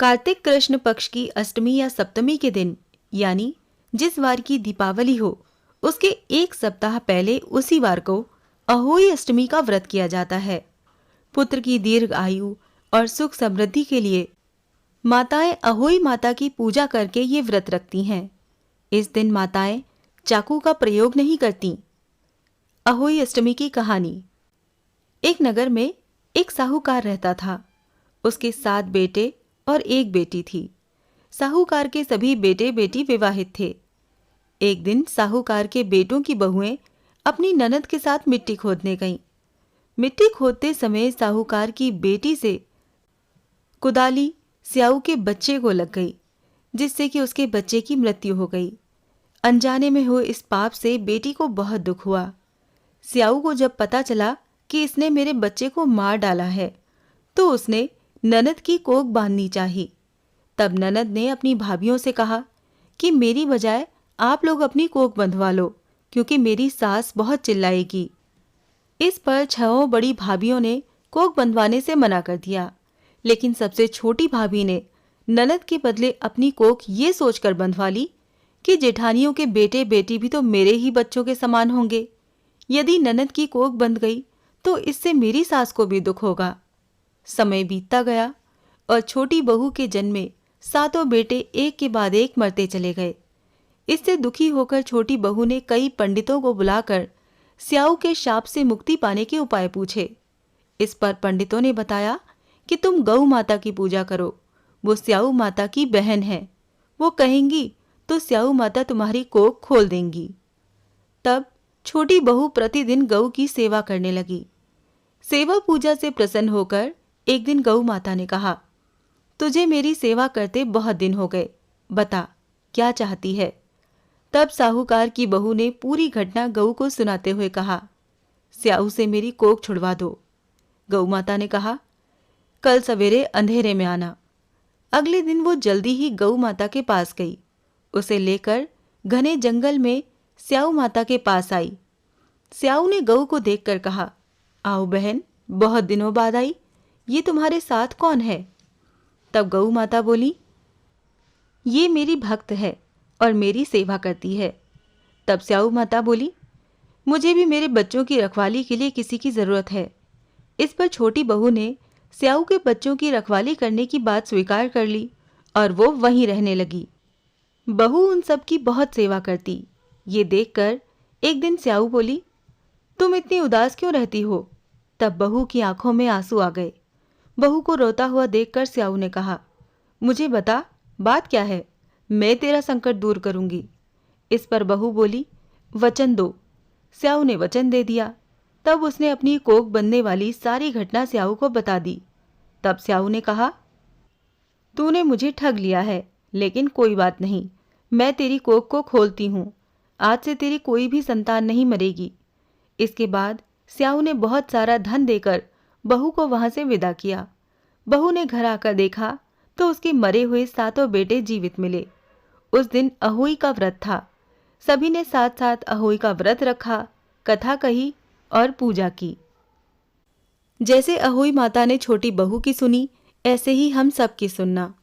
कार्तिक कृष्ण पक्ष की अष्टमी या सप्तमी के दिन, यानी जिस वार की दीपावली हो, उसके एक सप्ताह पहले उसी वार को अहोई अष्टमी का व्रत किया जाता है। पुत्र की दीर्घ आयु और सुख समृद्धि के लिए माताएं अहोई माता की पूजा करके ये व्रत रखती हैं। इस दिन माताएं चाकू का प्रयोग नहीं करती। अहोई अष्टमी की कहानी। एक नगर में एक साहूकार रहता था। उसके 7 बेटे और 1 बेटी थी। साहूकार के सभी बेटे बेटी विवाहित थे। एक दिन साहूकार के बेटों की बहुएं अपनी ननद के साथ मिट्टी खोदने गईं। मिट्टी खोदते समय साहूकार की बेटी से कुदाली स्याऊ के बच्चे को लग गई, जिससे कि उसके बच्चे की मृत्यु हो गई। अनजाने में हुए इस पाप से बेटी को बहुत दुख हुआ। स्याऊ को जब पता चला कि इसने मेरे बच्चे को मार डाला है, तो उसने ननद की कोख बांधनी चाही। तब ननद ने अपनी भाभियों से कहा कि मेरी बजाय आप लोग अपनी कोख बंधवा लो, क्योंकि मेरी सास बहुत चिल्लाएगी। इस पर 6 बड़ी भाभियों ने कोख बंधवाने से मना कर दिया, लेकिन सबसे छोटी भाभी ने ननद के बदले अपनी कोख ये सोचकर बंधवा ली कि जेठानियों के बेटे बेटी भी तो मेरे ही बच्चों के समान होंगे। यदि ननद की कोख बंध गई तो इससे मेरी सास को भी दुख होगा। समय बीतता गया और छोटी बहू के जन्म में 7 बेटे एक के बाद एक मरते चले गए। इससे दुखी होकर छोटी बहू ने कई पंडितों को बुलाकर स्याऊ के शाप से मुक्ति पाने के उपाय पूछे। इस पर पंडितों ने बताया कि तुम गौ माता की पूजा करो, वो स्याऊ माता की बहन है। वो कहेंगी तो स्याऊ माता तुम्हारी कोख खोल देंगी। तब छोटी बहू प्रतिदिन गौ की सेवा करने लगी। सेवा पूजा से प्रसन्न होकर एक दिन गौ माता ने कहा, तुझे मेरी सेवा करते बहुत दिन हो गए, बता क्या चाहती है। तब साहूकार की बहू ने पूरी घटना गऊ को सुनाते हुए कहा, स्याऊ से मेरी कोख छुड़वा दो। गौ माता ने कहा, कल सवेरे अंधेरे में आना। अगले दिन वो जल्दी ही गौ माता के पास गई। उसे लेकर घने जंगल में स्याऊ माता के पास आई। स्याऊ ने गऊ को देखकर कहा, आओ बहन, बहुत दिनों बाद आई, ये तुम्हारे साथ कौन है। तब गऊ माता बोली, ये मेरी भक्त है और मेरी सेवा करती है। तब स्याऊ माता बोली, मुझे भी मेरे बच्चों की रखवाली के लिए किसी की जरूरत है। इस पर छोटी बहू ने स्याऊ के बच्चों की रखवाली करने की बात स्वीकार कर ली और वो वहीं रहने लगी। बहू उन सब की बहुत सेवा करती। ये देखकर एक दिन स्याऊ बोली, तुम इतनी उदास क्यों रहती हो। तब बहू की आंखों में आंसू आ गए। बहू को रोता हुआ देखकर स्याऊ ने कहा, मुझे बता, बात क्या है, मैं तेरा संकट दूर करूंगी। इस पर बहू बोली, वचन दो। स्याऊ ने वचन दे दिया। तब उसने अपनी कोख बंधने वाली सारी घटना स्याऊ को बता दी। तब स्याऊ ने कहा, तूने मुझे ठग लिया है, लेकिन कोई बात नहीं, मैं तेरी कोख को खोलती हूँ। आज से तेरी कोई भी संतान नहीं मरेगी। इसके बाद स्याऊ ने बहुत सारा धन देकर बहू को वहां से विदा किया। बहू ने घर आकर देखा तो उसके मरे हुए 7 बेटे जीवित मिले। उस दिन अहोई का व्रत था। सभी ने साथ साथ अहोई का व्रत रखा, कथा कही और पूजा की। जैसे अहोई माता ने छोटी बहू की सुनी, ऐसे ही हम सब की सुनना।